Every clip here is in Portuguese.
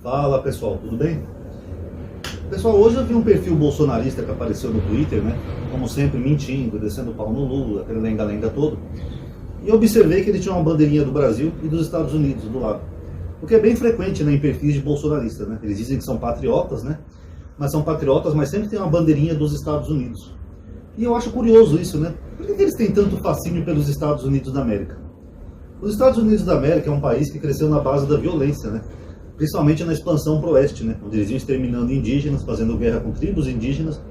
Fala pessoal, tudo bem? Pessoal, hoje eu vi um perfil bolsonarista que apareceu no Twitter, né? Como sempre, mentindo, descendo o pau no Lula, aquele lenga-lenga todo. E eu observei que ele tinha uma bandeirinha do Brasil e dos Estados Unidos do lado. O que é bem frequente, né, em perfis de bolsonaristas, né? Eles dizem que são patriotas, né? Mas são patriotas, mas sempre tem uma bandeirinha dos Estados Unidos. E eu acho curioso isso, né? Por que eles têm tanto fascínio pelos Estados Unidos da América? Os Estados Unidos da América é um país que cresceu na base da violência, né? Principalmente na expansão para o oeste, né? Onde eles iam exterminando indígenas, fazendo guerra com tribos indígenas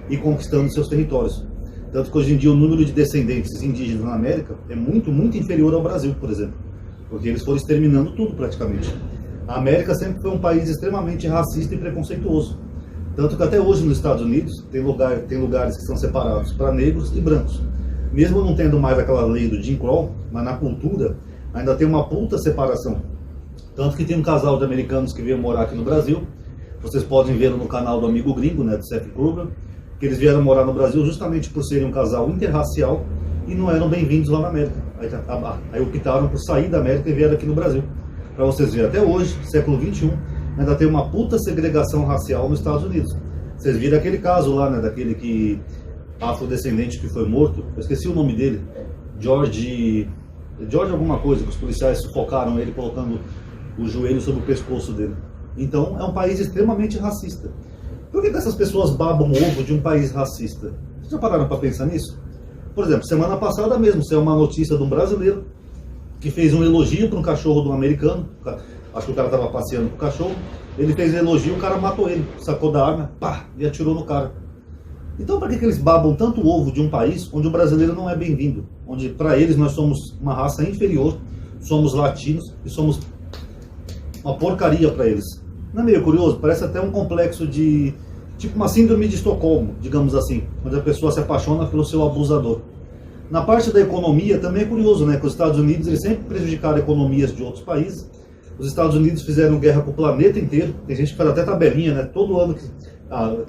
e conquistando seus territórios. Tanto que hoje em dia o número de descendentes indígenas na América é muito, muito inferior ao Brasil, por exemplo. Porque eles foram exterminando tudo praticamente. A América sempre foi um país extremamente racista e preconceituoso. Tanto que até hoje nos Estados Unidos tem lugares que são separados para negros e brancos. Mesmo não tendo mais aquela lei do Jim Crow, mas na cultura ainda tem uma puta separação. Tanto que tem um casal de americanos que veio morar aqui no Brasil. Vocês podem ver no canal do Amigo Gringo, né, do Seth Kruger, que eles vieram morar no Brasil justamente por serem um casal interracial e não eram bem-vindos lá na América. Aí optaram por sair da América e vieram aqui no Brasil. Para vocês verem, até hoje, século XXI, ainda tem uma puta segregação racial nos Estados Unidos. Vocês viram aquele caso lá, né, daquele afrodescendente que foi morto, eu esqueci o nome dele, George alguma coisa, que os policiais sufocaram ele colocando o joelho sobre o pescoço dele. Então é um país extremamente racista. Por que essas pessoas babam o ovo de um país racista? Vocês já pararam para pensar nisso? Por exemplo, semana passada mesmo, saiu uma notícia de um brasileiro que fez um elogio para um cachorro de um americano. Acho que o cara estava passeando com o cachorro. Ele fez um elogio, o cara matou ele, sacou da arma, pá, e atirou no cara. Então para que eles babam tanto o ovo de um país onde o brasileiro não é bem-vindo? Onde para eles nós somos uma raça inferior, somos latinos e somos uma porcaria para eles. Não é meio curioso? Parece até um complexo de... tipo uma síndrome de Estocolmo, digamos assim, onde a pessoa se apaixona pelo seu abusador. Na parte da economia também é curioso, né? Que os Estados Unidos eles sempre prejudicaram economias de outros países. Os Estados Unidos fizeram guerra com o planeta inteiro. Tem gente que faz até tabelinha, né? Todo ano que...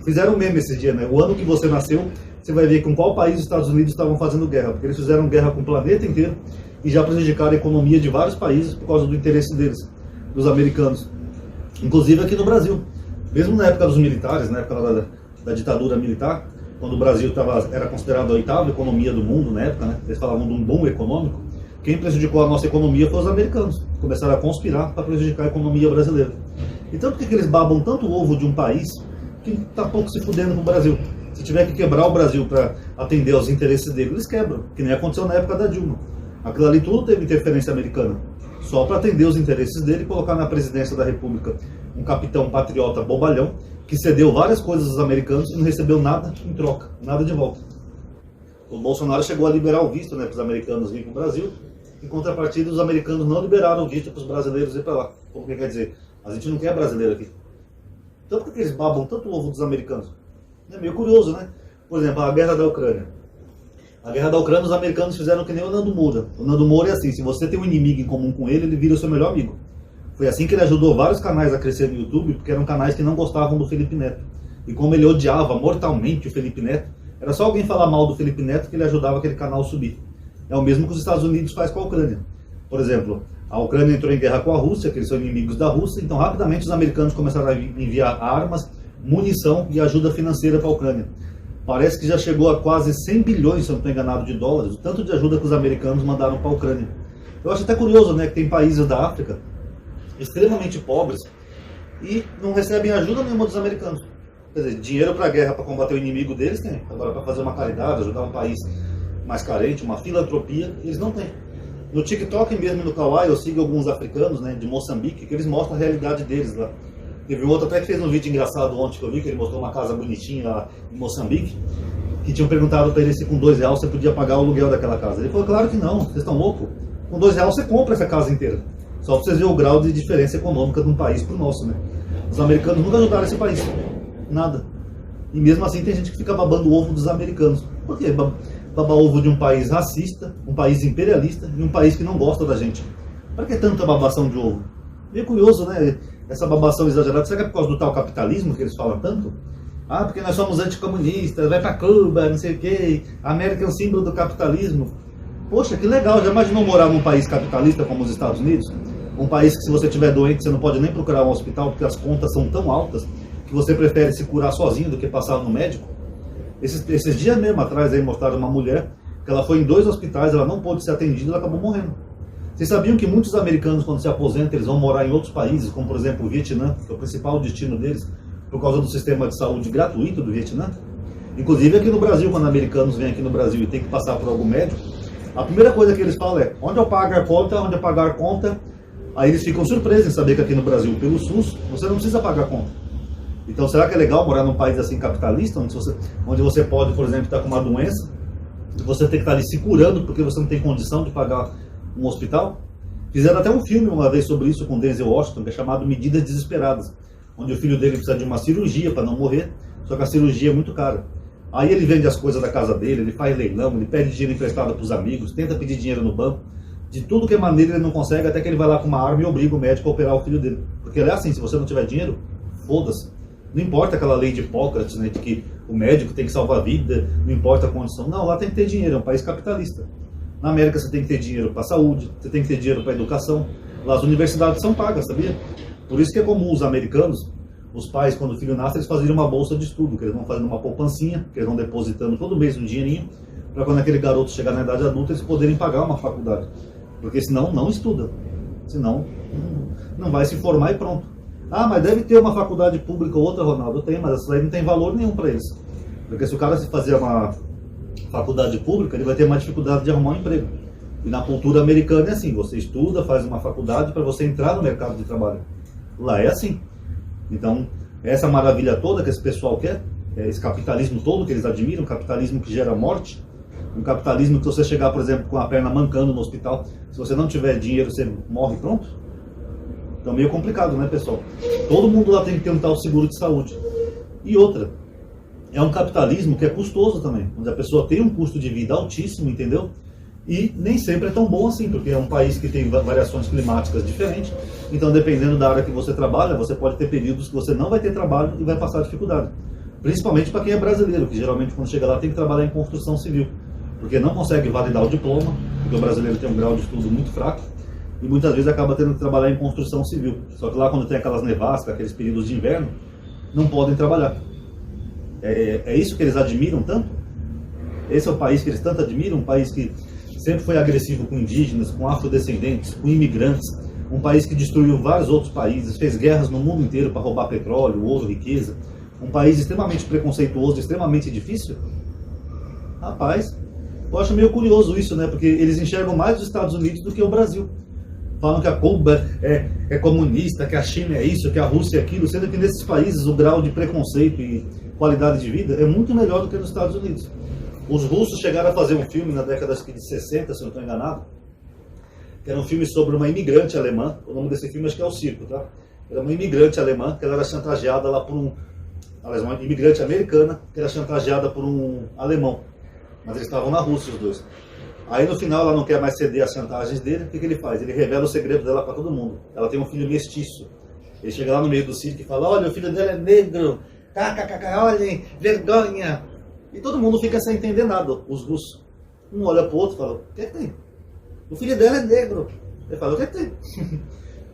fizeram um meme esse dia, né? O ano que você nasceu, você vai ver com qual país os Estados Unidos estavam fazendo guerra. Porque eles fizeram guerra com o planeta inteiro e já prejudicaram a economia de vários países por causa do interesse deles, dos americanos. Inclusive aqui no Brasil. Mesmo na época dos militares, na época da ditadura militar, quando o Brasil era considerado a oitava economia do mundo na época, né? Eles falavam de um boom econômico. Quem prejudicou a nossa economia foi os americanos. Começaram a conspirar para prejudicar a economia brasileira. Então por que eles babam tanto o ovo de um país que está pouco se fudendo com o Brasil? Se tiver que quebrar o Brasil para atender aos interesses dele, eles quebram. Que nem aconteceu na época da Dilma. Aquilo ali tudo teve interferência americana. Só para atender os interesses dele e colocar na presidência da República um capitão patriota bobalhão que cedeu várias coisas aos americanos e não recebeu nada em troca, nada de volta. O Bolsonaro chegou a liberar o visto, né, para os americanos virem para o Brasil. Em contrapartida, os americanos não liberaram o visto para os brasileiros ir para lá. Como que quer dizer? A gente não quer brasileiro aqui. Então por que eles babam tanto o ovo dos americanos? É meio curioso, né? Por exemplo, a guerra da Ucrânia. A guerra da Ucrânia, os americanos fizeram que nem o Nando Moura. O Nando Moura é assim, se você tem um inimigo em comum com ele, ele vira o seu melhor amigo. Foi assim que ele ajudou vários canais a crescer no YouTube, porque eram canais que não gostavam do Felipe Neto. E como ele odiava mortalmente o Felipe Neto, era só alguém falar mal do Felipe Neto que ele ajudava aquele canal a subir. É o mesmo que os Estados Unidos faz com a Ucrânia. Por exemplo, a Ucrânia entrou em guerra com a Rússia, que eles são inimigos da Rússia, então rapidamente os americanos começaram a enviar armas, munição e ajuda financeira para a Ucrânia. Parece que já chegou a quase 100 bilhões, se eu não estou enganado, de dólares, o tanto de ajuda que os americanos mandaram para a Ucrânia. Eu acho até curioso, né, que tem países da África extremamente pobres e não recebem ajuda nenhuma dos americanos. Quer dizer, dinheiro para a guerra, para combater o inimigo deles tem. Agora, para fazer uma caridade, ajudar um país mais carente, uma filantropia, eles não têm. No TikTok mesmo, no Kawaii, eu sigo alguns africanos, né, de Moçambique, que eles mostram a realidade deles lá. Teve um outro até que fez um vídeo engraçado ontem que eu vi, que ele mostrou uma casa bonitinha lá em Moçambique, que tinham perguntado para ele se com R$2 você podia pagar o aluguel daquela casa. Ele falou, claro que não, vocês estão loucos? Com R$2 você compra essa casa inteira. Só para vocês verem o grau de diferença econômica de um país para o nosso, né? Os americanos nunca ajudaram esse país. Nada. E mesmo assim tem gente que fica babando o ovo dos americanos. Por quê? Babar ovo de um país racista, um país imperialista e um país que não gosta da gente. Para que tanta babação de ovo? Meio curioso, né? Essa babação exagerada. Será que é por causa do tal capitalismo que eles falam tanto? Ah, porque nós somos anticomunistas, vai pra Cuba, não sei o quê. A América é um símbolo do capitalismo. Poxa, que legal. Já imaginou morar num país capitalista como os Estados Unidos? Um país que, se você estiver doente, você não pode nem procurar um hospital porque as contas são tão altas que você prefere se curar sozinho do que passar no médico. Esses dias mesmo atrás aí mostraram uma mulher que ela foi em 2 hospitais, ela não pôde ser atendida e ela acabou morrendo. Vocês sabiam que muitos americanos, quando se aposentam, eles vão morar em outros países, como por exemplo o Vietnã, que é o principal destino deles, por causa do sistema de saúde gratuito do Vietnã? Inclusive aqui no Brasil, quando americanos vêm aqui no Brasil e tem que passar por algum médico, a primeira coisa que eles falam é: onde eu pago a conta, onde eu pagar a conta. Aí eles ficam surpresos em saber que aqui no Brasil, pelo SUS, você não precisa pagar a conta. Então, será que é legal morar num país assim capitalista, onde você pode, por exemplo, estar com uma doença, e você tem que estar ali se curando porque você não tem condição de pagar um hospital? Fizeram até um filme uma vez sobre isso com Denzel Washington, que é chamado Medidas Desesperadas, onde o filho dele precisa de uma cirurgia para não morrer, só que a cirurgia é muito cara. Aí ele vende as coisas da casa dele, ele faz leilão, ele pede dinheiro emprestado para os amigos, tenta pedir dinheiro no banco. De tudo que é maneira ele não consegue, até que ele vai lá com uma arma e obriga o médico a operar o filho dele. Porque ele é assim: se você não tiver dinheiro, foda-se. Não importa aquela lei de Hipócrates, né, de que o médico tem que salvar a vida, não importa a condição. Não, lá tem que ter dinheiro, é um país capitalista. Na América você tem que ter dinheiro para a saúde, você tem que ter dinheiro para a educação. Lá as universidades são pagas, sabia? Por isso que é comum os americanos, os pais, quando o filho nasce, eles fazem uma bolsa de estudo, que eles vão fazendo uma poupancinha, que eles vão depositando todo mês um dinheirinho, para quando aquele garoto chegar na idade adulta, eles poderem pagar uma faculdade. Porque senão não estuda. Senão não vai se formar e pronto. Ah, mas deve ter uma faculdade pública ou outra, Ronaldo. Tem, mas essa aí não tem valor nenhum para eles. Porque se o cara se fazer uma faculdade pública, ele vai ter mais dificuldade de arrumar um emprego. E na cultura americana é assim: você estuda, faz uma faculdade para você entrar no mercado de trabalho. Lá é assim. Então, essa maravilha toda que esse pessoal quer, esse capitalismo todo que eles admiram, um capitalismo que gera morte, um capitalismo que, se você chegar, por exemplo, com a perna mancando no hospital, se você não tiver dinheiro, você morre pronto. Então, meio complicado, né, pessoal? Todo mundo lá tem que ter um tal seguro de saúde. E outra, é um capitalismo que é custoso também, onde a pessoa tem um custo de vida altíssimo, entendeu? E nem sempre é tão bom assim, porque é um país que tem variações climáticas diferentes. Então, dependendo da área que você trabalha, você pode ter períodos que você não vai ter trabalho e vai passar dificuldade. Principalmente para quem é brasileiro, que geralmente quando chega lá tem que trabalhar em construção civil, porque não consegue validar o diploma, porque o brasileiro tem um grau de estudo muito fraco, e muitas vezes acaba tendo que trabalhar em construção civil. Só que lá, quando tem aquelas nevascas, aqueles períodos de inverno, não podem trabalhar. É isso que eles admiram tanto? Esse é o país que eles tanto admiram, um país que sempre foi agressivo com indígenas, com afrodescendentes, com imigrantes, um país que destruiu vários outros países, fez guerras no mundo inteiro para roubar petróleo, ouro, riqueza, um país extremamente preconceituoso, extremamente difícil. Rapaz, eu acho meio curioso isso, né? Porque eles enxergam mais os Estados Unidos do que o Brasil. Falam que a Cuba é comunista, que a China é isso, que a Rússia é aquilo, sendo que nesses países o grau de preconceito e qualidade de vida é muito melhor do que nos Estados Unidos. Os russos chegaram a fazer um filme na década de 60, se não estou enganado, que era um filme sobre uma imigrante alemã. O nome desse filme acho que é O Circo, tá? Era uma imigrante alemã que ela era chantageada lá por uma imigrante americana que era chantageada por um alemão. Mas eles estavam na Rússia, os dois. Aí no final ela não quer mais ceder às chantagens dele. O que ele faz? Ele revela o segredo dela para todo mundo. Ela tem um filho mestiço. Ele chega lá no meio do circo e fala: olha, o filho dela é negro. KKK, olhem, vergonha. E todo mundo fica sem entender nada, os russos. Um olha para o outro e fala: o que é que tem? O filho dela é negro. Ele fala: o que é que tem?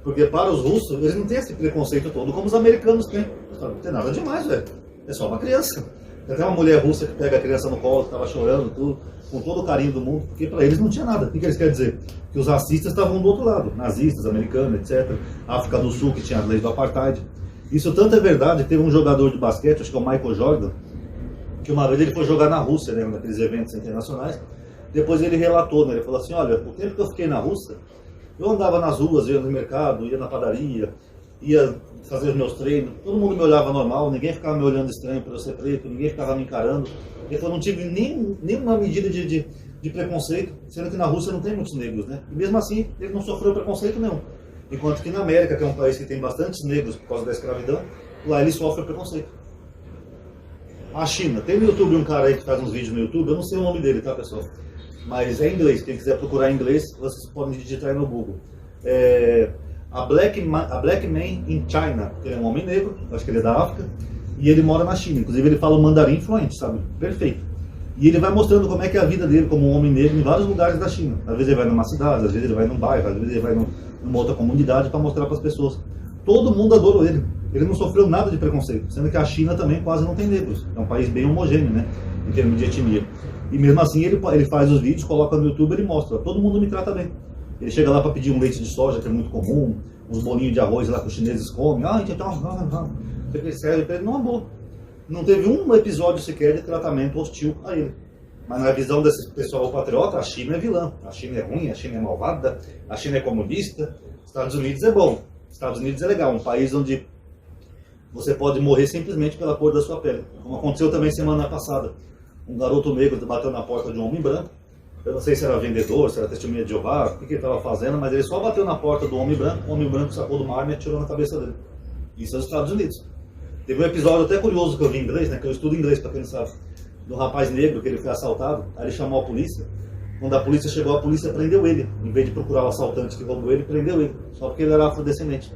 Porque para os russos, eles não têm esse preconceito todo como os americanos têm. Eles falam: não tem nada demais, velho. É só uma criança. Tem até uma mulher russa que pega a criança no colo, que estava chorando, tudo, com todo o carinho do mundo, porque para eles não tinha nada. O que eles querem dizer? Que os racistas estavam do outro lado, nazistas, americanos, etc. África do Sul, que tinha as leis do apartheid. Isso tanto é verdade, teve um jogador de basquete, acho que é o Michael Jordan, que uma vez ele foi jogar na Rússia, né, naqueles eventos internacionais. Depois ele relatou, né, ele falou assim: olha, o tempo que eu fiquei na Rússia, eu andava nas ruas, ia no mercado, ia na padaria, ia fazer os meus treinos, todo mundo me olhava normal, ninguém ficava me olhando estranho por eu ser preto, ninguém ficava me encarando. Ele falou: não tive nenhuma medida de preconceito, sendo que na Rússia não tem muitos negros, né? E mesmo assim, ele não sofreu preconceito nenhum. Enquanto que na América, que é um país que tem bastantes negros por causa da escravidão, lá ele sofre preconceito. A China, tem no YouTube um cara aí que faz uns vídeos no YouTube, eu não sei o nome dele, tá, pessoal? Mas é em inglês, quem quiser procurar em inglês, vocês podem digitar aí no Google. A Black Man in China, que é um homem negro, acho que ele é da África, e ele mora na China. Inclusive ele fala o mandarim fluente, sabe? Perfeito. E ele vai mostrando como é a vida dele como um homem negro em vários lugares da China. Às vezes ele vai numa cidade, às vezes ele vai num bairro, às vezes ele vai numa outra comunidade para mostrar para as pessoas. Todo mundo adorou ele. Ele não sofreu nada de preconceito, sendo que a China também quase não tem negros. É um país bem homogêneo, né, em termos de etnia. E mesmo assim ele faz os vídeos, coloca no YouTube e mostra. Todo mundo me trata bem. Ele chega lá para pedir um leite de soja, que é muito comum, uns bolinhos de arroz lá que os chineses comem. Ah, então, ele serve para ele numa boa. Não teve um episódio sequer de tratamento hostil a ele. Mas na visão desse pessoal patriota, a China é vilã, a China é ruim, a China é malvada, a China é comunista, Estados Unidos é bom, Estados Unidos é legal, um país onde você pode morrer simplesmente pela cor da sua pele. Como aconteceu também semana passada. Um garoto negro bateu na porta de um homem branco, eu não sei se era vendedor, se era testemunha de Jeová, o que ele estava fazendo, mas ele só bateu na porta do homem branco, o homem branco sacou de uma arma e atirou na cabeça dele. Isso é os Estados Unidos. Teve um episódio até curioso que eu vi em inglês, né, que eu estudo inglês para quem não sabe, do rapaz negro que ele foi assaltado, aí ele chamou a polícia. Quando a polícia chegou, a polícia prendeu ele. Em vez de procurar o assaltante que roubou ele, prendeu ele, só porque ele era afrodescendente.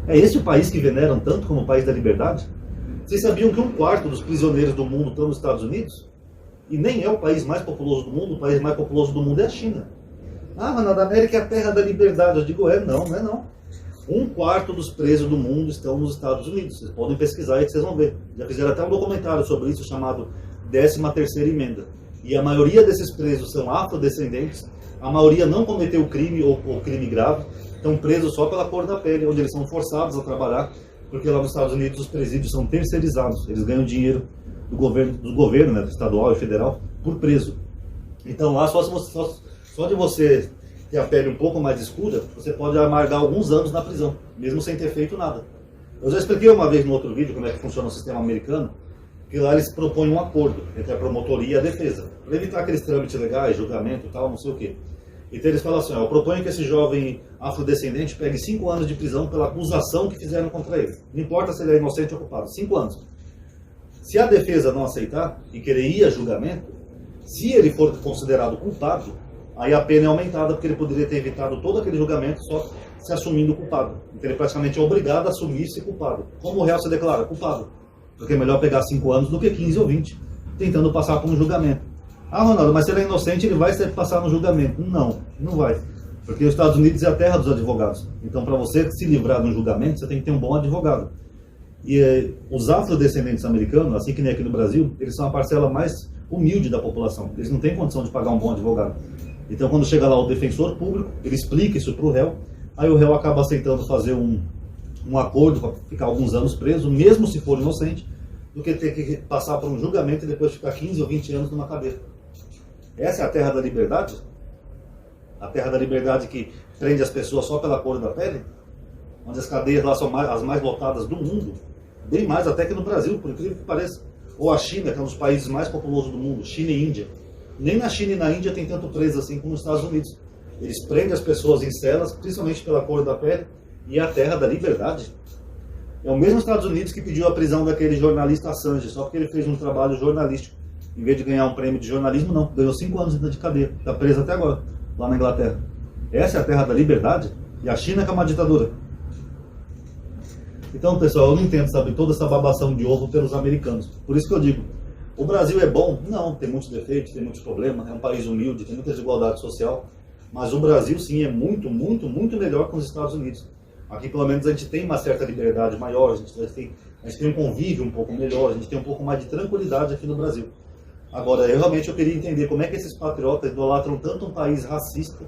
É esse o país que veneram tanto como o país da liberdade? Vocês sabiam que 1/4 dos prisioneiros do mundo estão nos Estados Unidos? E nem é o país mais populoso do mundo, o país mais populoso do mundo é a China. Ah, mas a América é a terra da liberdade. Eu digo, não é não. 1/4 dos presos do mundo estão nos Estados Unidos. Vocês podem pesquisar aí que vocês vão ver. Já fizeram até um documentário sobre isso chamado 13ª Emenda. E a maioria desses presos são afrodescendentes, a maioria não cometeu crime ou crime grave, estão presos só pela cor da pele, onde eles são forçados a trabalhar, porque lá nos Estados Unidos os presídios são terceirizados, eles ganham dinheiro do governo, né, do estadual e federal, por preso. Então lá, só de você ter a pele um pouco mais escura, você pode amargar alguns anos na prisão, mesmo sem ter feito nada. Eu já expliquei uma vez no outro vídeo como é que funciona o sistema americano, que lá eles propõem um acordo entre a promotoria e a defesa, para evitar aqueles trâmites legais, julgamento e tal, não sei o quê. Então eles falam assim, eu proponho que esse jovem afrodescendente pegue 5 anos de prisão pela acusação que fizeram contra ele. Não importa se ele é inocente ou culpado, 5 anos. Se a defesa não aceitar e querer ir a julgamento, se ele for considerado culpado, aí a pena é aumentada, porque ele poderia ter evitado todo aquele julgamento só se assumindo culpado. Então ele praticamente é obrigado a assumir-se culpado. Como o réu se declara? Culpado. Porque é melhor pegar 5 anos do que 15 ou 20, tentando passar por um julgamento. Ah, Ronaldo, mas se ele é inocente, ele vai passar no julgamento. Não vai. Porque os Estados Unidos é a terra dos advogados. Então, para você se livrar de um julgamento, você tem que ter um bom advogado. E os afrodescendentes americanos, assim que nem aqui no Brasil, eles são a parcela mais humilde da população. Eles não têm condição de pagar um bom advogado. Então, quando chega lá o defensor público, ele explica isso para o réu, aí o réu acaba aceitando fazer um acordo para ficar alguns anos preso, mesmo se for inocente, do que ter que passar por um julgamento e depois ficar 15 ou 20 anos numa cadeia. Essa é a terra da liberdade? A terra da liberdade que prende as pessoas só pela cor da pele? Onde as cadeias lá são as mais lotadas do mundo, bem mais até que no Brasil, por incrível que pareça. Ou a China, que é um dos países mais populosos do mundo, China e Índia. Nem na China e na Índia tem tanto preso assim como nos Estados Unidos. Eles prendem as pessoas em celas, principalmente pela cor da pele, e é a terra da liberdade. É o mesmo Estados Unidos que pediu a prisão daquele jornalista Assange, só porque ele fez um trabalho jornalístico. Em vez de ganhar um prêmio de jornalismo, não. Ganhou 5 anos de cadeia. Está preso até agora, lá na Inglaterra. Essa é a terra da liberdade? E a China que é uma ditadura. Então, pessoal, eu não entendo, sabe, toda essa babação de ovo pelos americanos. Por isso que eu digo, o Brasil é bom? Não, tem muitos defeitos, tem muitos problemas, é um país humilde, tem muita desigualdade social. Mas o Brasil, sim, é muito, muito, muito melhor que os Estados Unidos. Aqui, pelo menos, a gente tem uma certa liberdade maior, a gente tem um convívio um pouco melhor, a gente tem um pouco mais de tranquilidade aqui no Brasil. Agora, eu queria entender como é que esses patriotas idolatram tanto um país racista,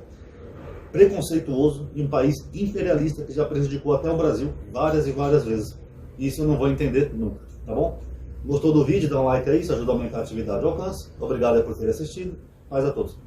preconceituoso e um país imperialista que já prejudicou até o Brasil várias e várias vezes. Isso eu não vou entender nunca, tá bom? Gostou do vídeo? Dá um like aí, isso ajuda a aumentar a atividade e alcance. Obrigado por ter assistido. Paz a todos.